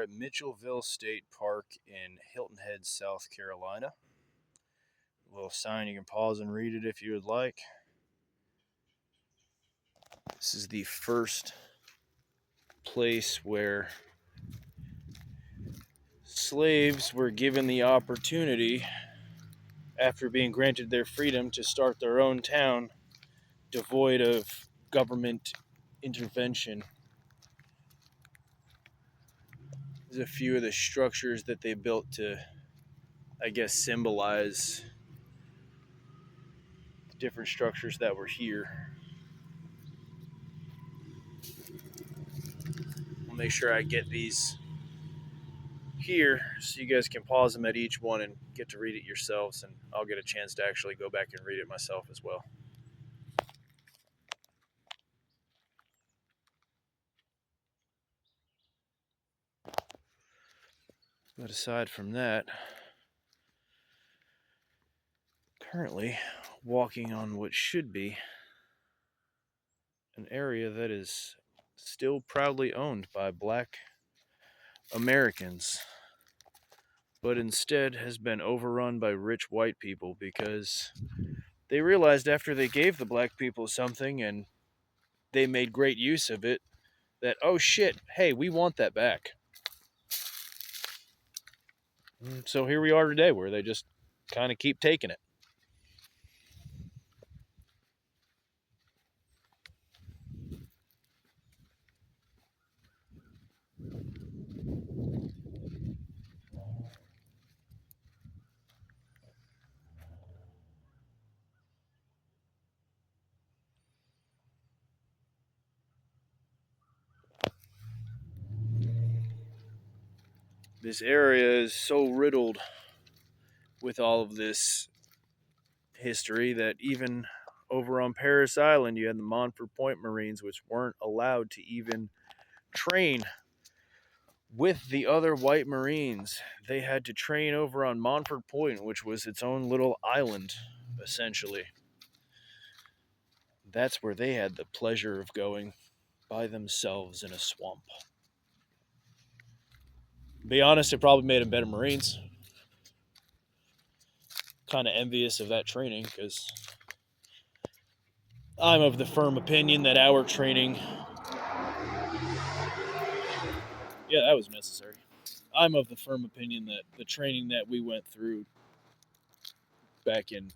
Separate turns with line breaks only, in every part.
at Mitchellville State Park in Hilton Head, South Carolina. A little sign, you can pause and read it if you would like. This is the first place where slaves were given the opportunity, after being granted their freedom, to start their own town devoid of government intervention. There's a few of the structures that they built to, I guess, symbolize the different structures that were here. I'll make sure I get these here so you guys can pause them at each one and get to read it yourselves, and I'll get a chance to actually go back and read it myself as well. But aside from that, currently walking on what should be an area that is still proudly owned by Black Americans, but instead has been overrun by rich white people because they realized after they gave the black people something and they made great use of it that, oh shit, hey, we want that back. So here we are today where they just kind of keep taking it. This area is so riddled with all of this history that even over on Paris Island, you had the Montford Point Marines, which weren't allowed to even train with the other white Marines. They had to train over on Montford Point, which was its own little island, essentially. That's where they had the pleasure of going by themselves in a swamp. Be honest, it probably made them better Marines. Kind of envious of that training because I'm of the firm opinion that our training, yeah, that was necessary. I'm of the firm opinion that the training that we went through back in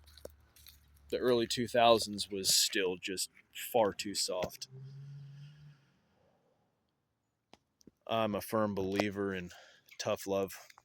the early 2000s was still just far too soft. I'm a firm believer in tough love.